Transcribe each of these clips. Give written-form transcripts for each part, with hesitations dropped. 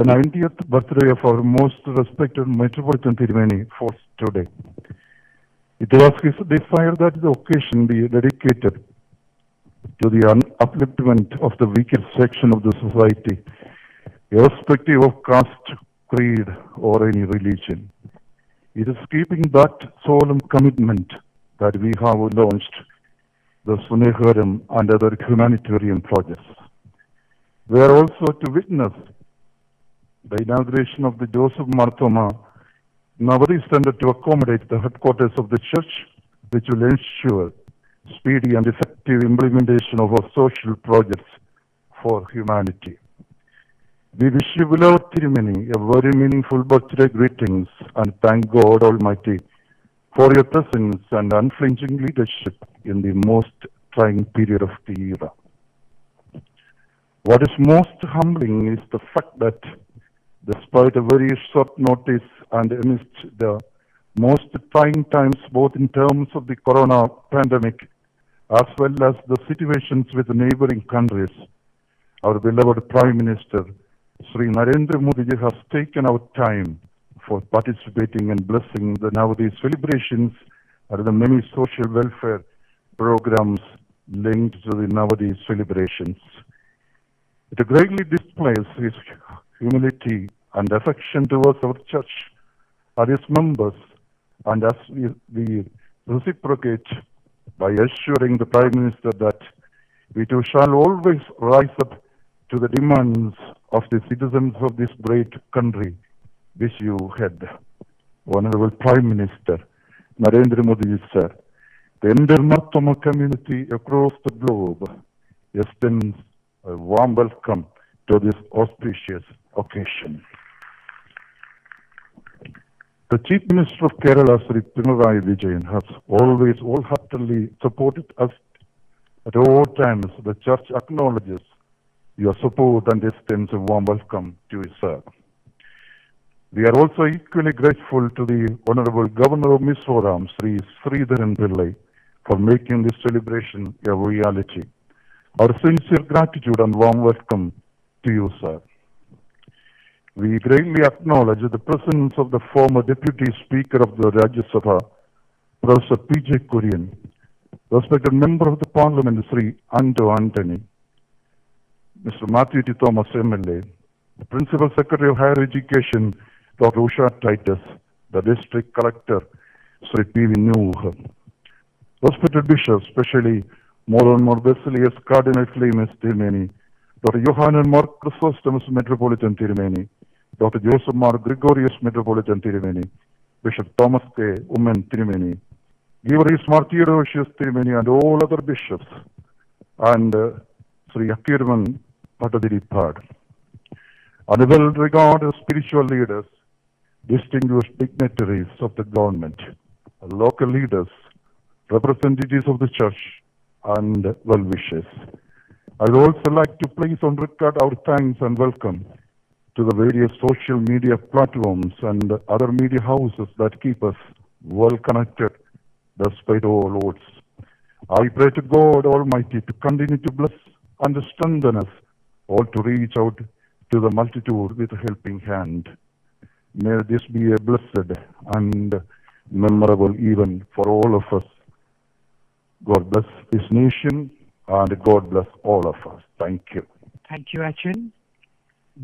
The 90th birthday of our most respected Metropolitan Tirumeni falls today. It was his desire that the occasion be dedicated to the upliftment of the weakest section of the society, irrespective of caste, creed, or any religion. It is keeping that solemn commitment that we have launched the Suneharam and other humanitarian projects. We are also to witness the inauguration of the Joseph Thoma Navadi Center to accommodate the headquarters of the church, which will ensure speedy and effective implementation of our social projects for humanity. We wish you, beloved Tirumeni, a very meaningful birthday greetings and thank God Almighty for your presence and unflinching leadership in the most trying period of the era. What is most humbling is the fact that despite a very short notice and amidst the most trying times, both in terms of the corona pandemic as well as the situations with the neighboring countries, our beloved Prime Minister, Sri Narendra Modi ji, has taken out time for participating and blessing the nowadays celebrations and the many social welfare programs linked to the nowadays celebrations. It greatly displays his humility and affection towards our church and its members, and as we reciprocate by assuring the Prime Minister that we too shall always rise up to the demands of the citizens of this great country which you head. Honorable Prime Minister Narendra Modi sir, the entire Thoma community across the globe extends a warm welcome to this auspicious occasion. The Chief Minister of Kerala, Sri Pinarayi Vijayan, has always wholeheartedly supported us at all times. The Church acknowledges your support and extends a warm welcome to you, sir. We are also equally grateful to the Honorable Governor of Mizoram, Sri Sridharan Pillai, for making this celebration a reality. Our sincere gratitude and warm welcome to you, sir. We greatly acknowledge the presence of the former Deputy Speaker of the Rajya Sabha, Professor P.J. Kurian, respected Member of the Parliament, Sri Anto Anthony, Mr. Matthew T. Thomas, MLA, the Principal Secretary of Higher Education, Dr. Usha Titus, the District Collector, Sri P.V. Nuh, respected bishops, especially more and more Basilius Cardinal Clemens Tirumeni, Dr. Johannan Mark Chrysostomus Metropolitan Tirumeni, Dr. Joseph Mark Gregorius Metropolitan Tirumeni, Bishop Thomas K. Ummen Tirumeni, Givaris Martyrosius Tirumeni, and all other bishops, and Sri Akirman Patadiripad, and well-regarded spiritual leaders, distinguished dignitaries of the government, local leaders, representatives of the church, and well-wishers. I would also like to place on record our thanks and welcome to the various social media platforms and other media houses that keep us well connected despite all odds. I pray to God Almighty to continue to bless and strengthen us all to reach out to the multitude with a helping hand. May this be a blessed and memorable event for all of us. God bless this nation and God bless all of us. Thank you. Thank you, Achin.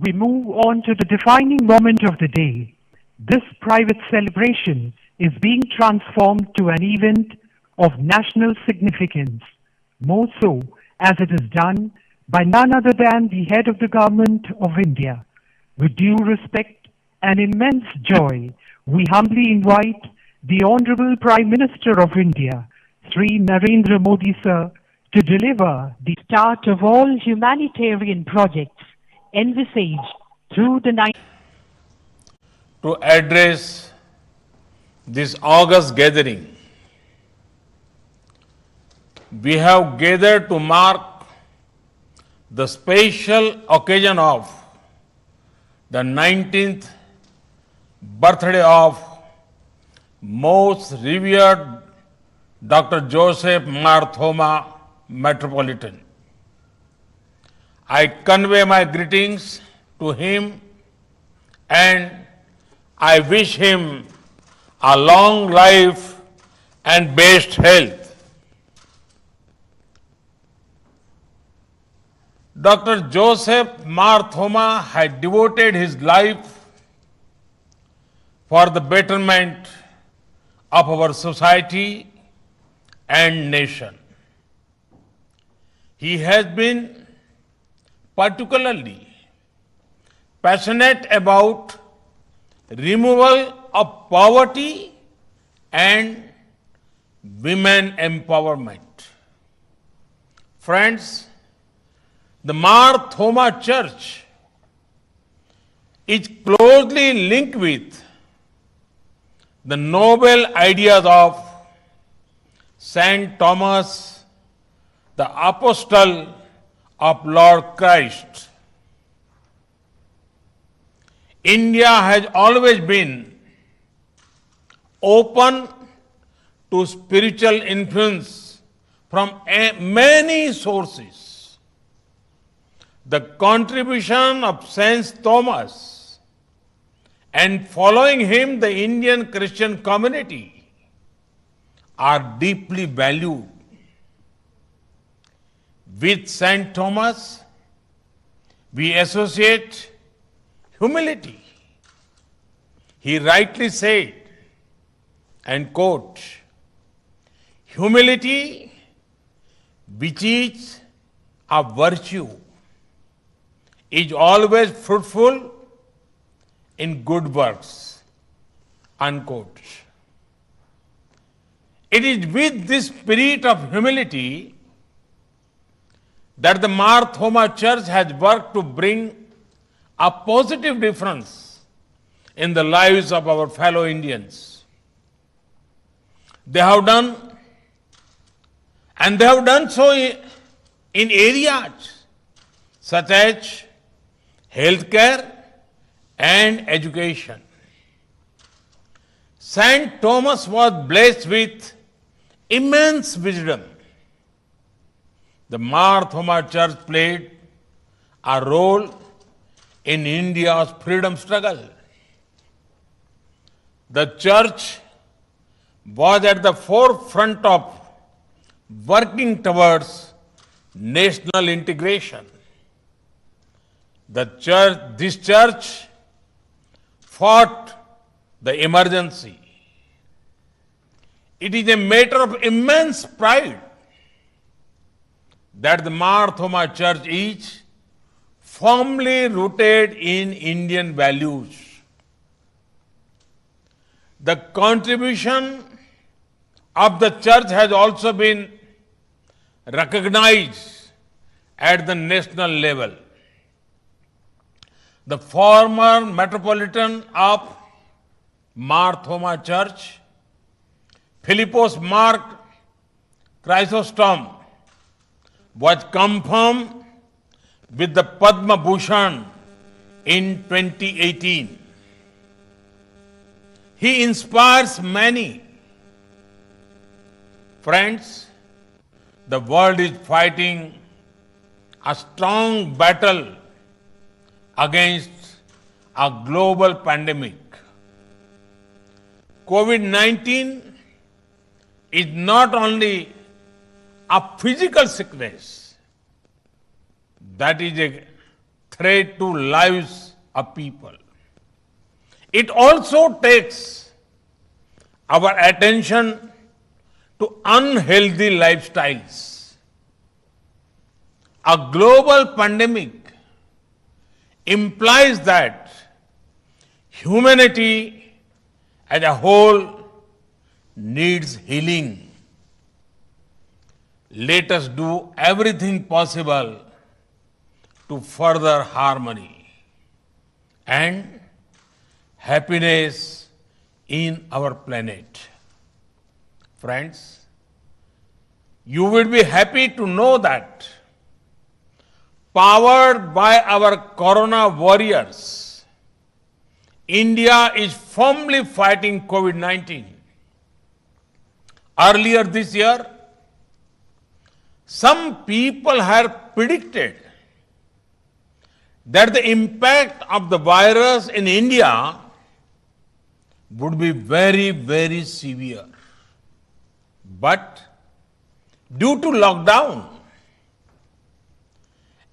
We move on to the defining moment of the day. This private celebration is being transformed to an event of national significance, more so as it is done by none other than the head of the government of India. With due respect and immense joy, we humbly invite the Honorable Prime Minister of India, Sri Narendra Modi sir, to deliver the start of all humanitarian projects envisaged through the night. To address this august gathering, we have gathered to mark the special occasion of the 19th birthday of most revered Dr. Joseph Thoma Metropolitan. I convey my greetings to him and I wish him a long life and best health. Dr. Joseph Mar Thoma had devoted his life for the betterment of our society and nation. He has been particularly passionate about removal of poverty and women empowerment. Friends, the Mar Thoma Church is closely linked with the noble ideas of Saint Thomas, the Apostle of Lord Christ. India has always been open to spiritual influence from many sources. The contribution of Saint Thomas and following him the Indian Christian community are deeply valued. With Saint Thomas, we associate humility. He rightly said, and quote, humility, which is a virtue, is always fruitful in good works, unquote. It is with this spirit of humility that the Mar Thoma Church has worked to bring a positive difference in the lives of our fellow Indians. They have done so in areas such as healthcare and education. Saint Thomas was blessed with immense wisdom. The Mar Thoma Church played a role in India's freedom struggle. The church was at the forefront of working towards national integration. This church fought the emergency. It is a matter of immense pride that the Mar Thoma Church is firmly rooted in Indian values. The contribution of the church has also been recognized at the national level. The former Metropolitan of Mar Thoma Church, Philippos Mark Chrysostom, was confirmed with the Padma Bhushan in 2018. He inspires many. Friends, the world is fighting a strong battle against a global pandemic. COVID-19 is not only a physical sickness that is a threat to lives of people. It also takes our attention to unhealthy lifestyles. A global pandemic implies that humanity as a whole needs healing. Let us do everything possible to further harmony and happiness in our planet. Friends, you will be happy to know that powered by our corona warriors, India is firmly fighting COVID-19. Earlier this year, some people had predicted that the impact of the virus in India would be very, very severe. But due to lockdown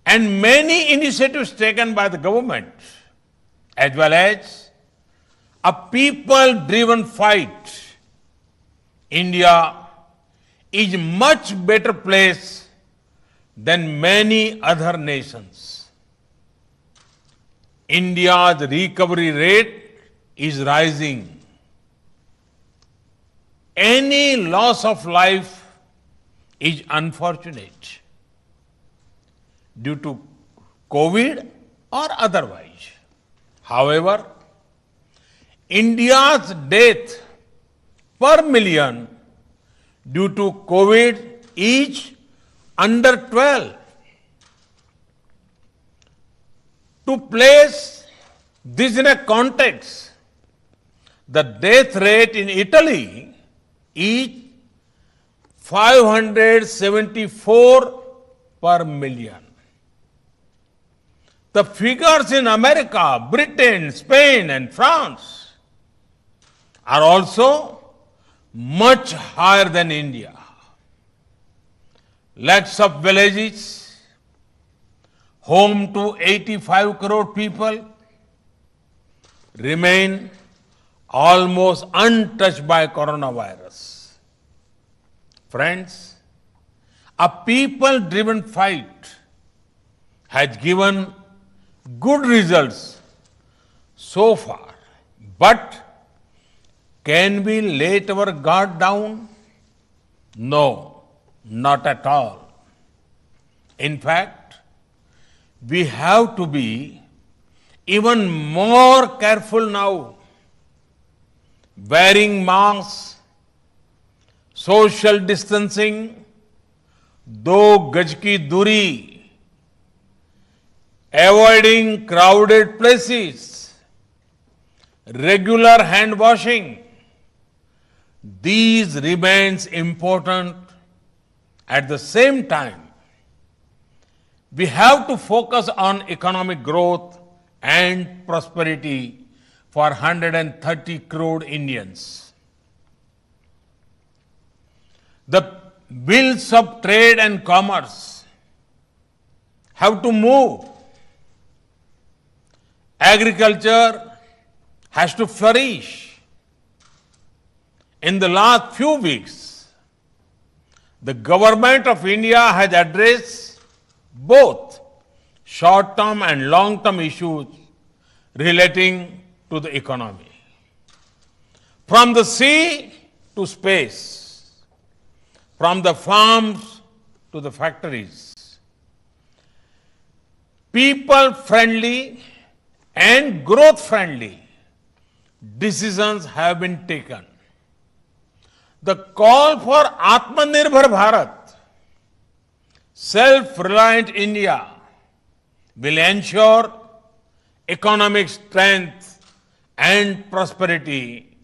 and many initiatives taken by the government, as well as a people-driven fight, India is much better place than many other nations. India's recovery rate is rising. Any loss of life is unfortunate due to COVID or otherwise. However, India's death per million due to COVID is under 12. To place this in a context, the death rate in Italy is 574 per million. The figures in America, Britain, Spain, and France are also much higher than India. Lakhs of villages, home to 85 crore people, remain almost untouched by coronavirus. Friends, a people-driven fight has given good results so far, but can we let our guard down? No, not at all. In fact, we have to be even more careful now. Wearing masks, social distancing, 2 गज की दूरी, avoiding crowded places, regular hand washing, these remains important. At the same time, we have to focus on economic growth and prosperity for 130 crore Indians. The wheels of trade and commerce have to move. Agriculture has to flourish. In the last few weeks, the government of India has addressed both short-term and long-term issues relating to the economy. From the sea to space, from the farms to the factories, people-friendly and growth-friendly decisions have been taken. The call for Atmanirbhar Bharat, self-reliant India, will ensure economic strength and prosperity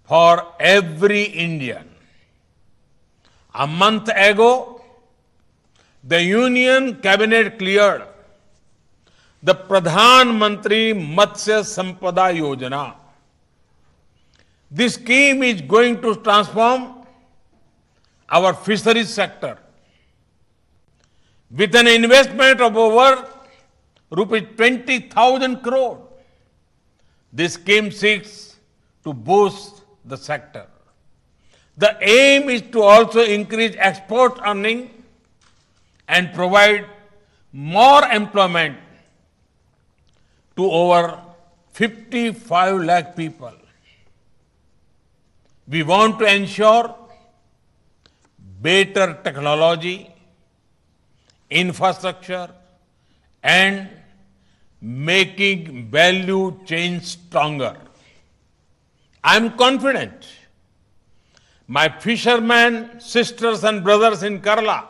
for every Indian. A month ago, the Union Cabinet cleared the Pradhan Mantri Matsya Sampada Yojana. This scheme is going to transform our fisheries sector. With an investment of over rupees 20,000 crore, this scheme seeks to boost the sector. The aim is to also increase export earning and provide more employment to over 55 lakh people. We want to ensure better technology, infrastructure, and making value chain stronger. I am confident my fishermen, sisters and brothers in Kerala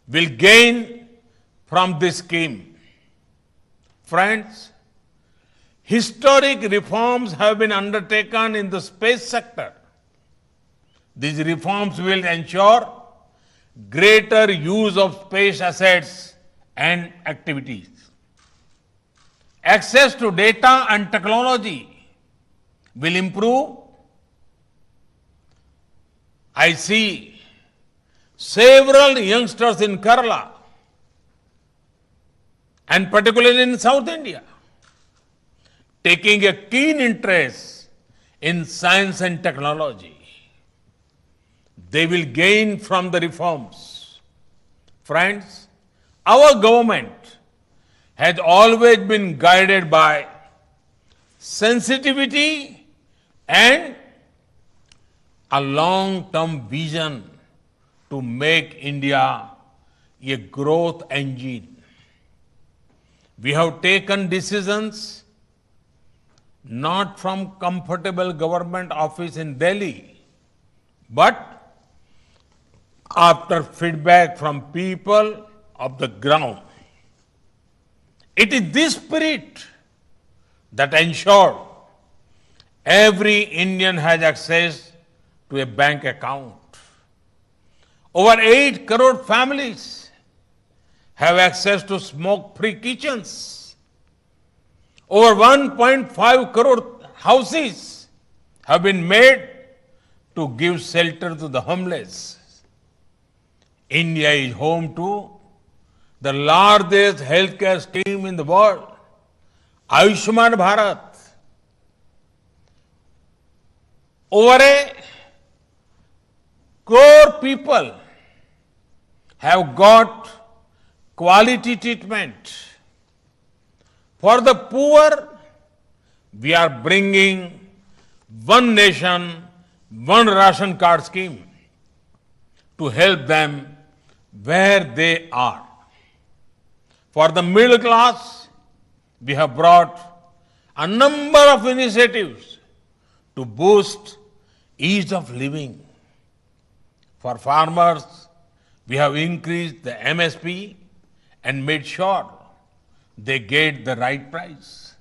will gain from this scheme. Friends, historic reforms have been undertaken in the space sector. These reforms will ensure greater use of space assets and activities. access to data and technology will improve. I see several youngsters in Kerala and particularly in South India taking a keen interest in science and technology. They will gain from the reforms. Friends, our government has always been guided by sensitivity and a long-term vision to make India a growth engine. We have taken decisions not from comfortable government office in Delhi, but after feedback from people of the ground. It is this spirit that ensured every Indian has access to a bank account. Over 8 crore families have access to smoke-free kitchens. Over 1.5 crore houses have been made to give shelter to the homeless. India is home to the largest healthcare scheme in the world, Ayushman Bharat. Over a crore people have got quality treatment. For the poor, we are bringing one nation, one ration card scheme to help them where they are. For the middle class, we have brought a number of initiatives to boost ease of living. For farmers, we have increased the MSP and made sure they get the right price.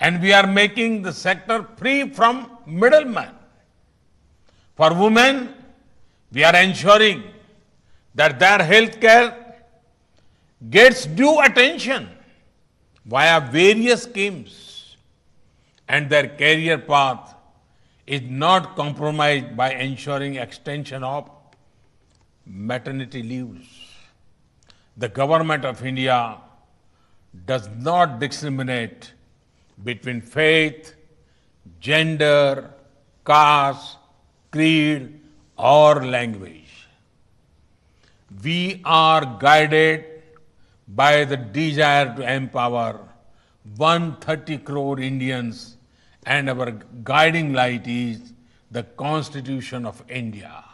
And we are making the sector free from middlemen. For women, we are ensuring that their health care gets due attention via various schemes and their career path is not compromised by ensuring extension of maternity leaves. The government of India does not discriminate between faith, gender, caste, creed, or language. We are guided by the desire to empower 130 crore Indians, and our guiding light is the Constitution of India.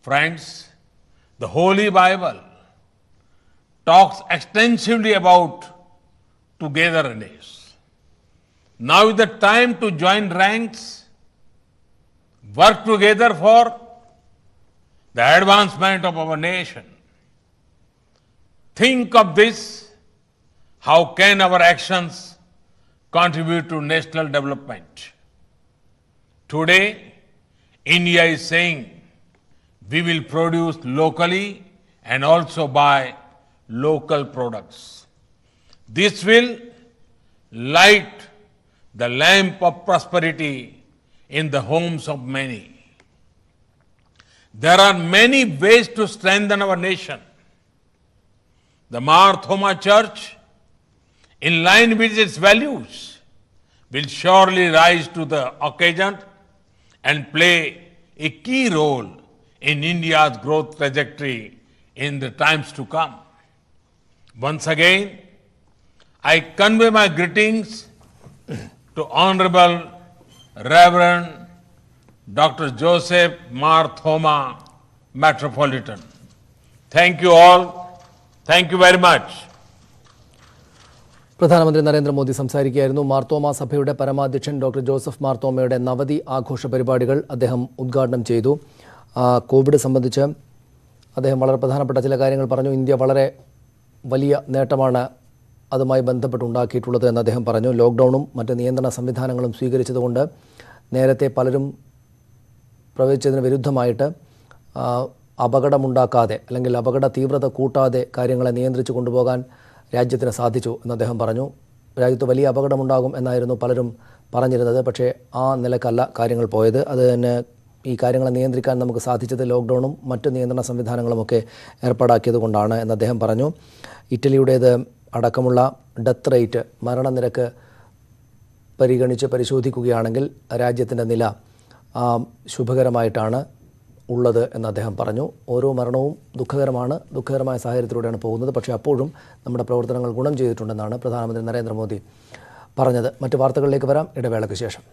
Friends, the Holy Bible talks extensively about togetherness. Now is the time to join ranks, work together for the advancement of our nation. Think of this. How can our actions contribute to national development? Today, India is saying we will produce locally and also buy local products. This will light the lamp of prosperity in the homes of many. There are many ways to strengthen our nation. The Thoma Church, in line with its values, will surely rise to the occasion and play a key role in India's growth trajectory in the times to come. Once again, I convey my greetings to Honorable Reverend Dr. Joseph Thoma, Metropolitan. Thank you all. Thank you very much. പ്രധാനമന്ത്രി നരേന്ദ്രമോദി സംസാരിക്കുകയായിരുന്നു. മാർത്തോമ സഭയുടെ പരമാധ്യക്ഷൻ doctor Joseph മാർത്തോമയുടെ നവതി ആഘോഷ പരിപാടികൾ അദ്ദേഹം ഉദ്ഘാടനം ചെയ്തു. Covid സംബന്ധിച്ച് അദ്ദേഹം വളരെ പ്രധാനപ്പെട്ട ചില കാര്യങ്ങൾ പറഞ്ഞു. ഇന്ത്യ വളരെ വലിയ നേട്ടമാണ് അതുമായി ബന്ധപ്പെട്ടുണ്ടാക്കിയിട്ടുള്ളത് എന്ന് അദ്ദേഹം പറഞ്ഞു. ലോക്ക്ഡൗണും മറ്റ് നിയന്ത്രണ സംവിധാനങ്ങളും സ്വീകരിച്ചതുകൊണ്ട് നേരത്തെ പലരും പ്രവചിച്ചതിന് വിരുദ്ധമായിട്ട് അപകടമുണ്ടാക്കാതെ അല്ലെങ്കിൽ അപകട തീവ്രത കൂട്ടാതെ കാര്യങ്ങളെ നിയന്ത്രിച്ചു കൊണ്ടുപോകാൻ രാജ്യത്തിന് സാധിച്ചു എന്ന് അദ്ദേഹം പറഞ്ഞു. രാജ്യത്ത് വലിയ അപകടമുണ്ടാകും എന്നായിരുന്നു പലരും പറഞ്ഞിരുന്നത്. പക്ഷേ ആ നിലക്കല്ല കാര്യങ്ങൾ പോയത്. അത് തന്നെ ഈ കാര്യങ്ങളെ നിയന്ത്രിക്കാൻ നമുക്ക് സാധിച്ചത് ലോക്ക്ഡൗണും മറ്റ് നിയന്ത്രണ സംവിധാനങ്ങളുമൊക്കെ ഏർപ്പാടാക്കിയത് കൊണ്ടാണ് എന്ന് അദ്ദേഹം പറഞ്ഞു. ഇറ്റലിയുടേത് അടക്കമുള്ള ഡെത്ത് റേറ്റ്, മരണനിരക്ക് പരിശോധിക്കുകയാണെങ്കിൽ രാജ്യത്തിൻ്റെ നില ശുഭകരമായിട്ടാണ് ഉള്ളത് എന്ന് അദ്ദേഹം പറഞ്ഞു. ഓരോ മരണവും ദുഃഖകരമായ സാഹചര്യത്തിലൂടെയാണ് പോകുന്നത്. പക്ഷേ അപ്പോഴും നമ്മുടെ പ്രവർത്തനങ്ങൾ ഗുണം ചെയ്തിട്ടുണ്ടെന്നാണ് പ്രധാനമന്ത്രി നരേന്ദ്രമോദി പറഞ്ഞത്. മറ്റു വാർത്തകളിലേക്ക് വരാം ഇടവേളയ്ക്ക് ശേഷം.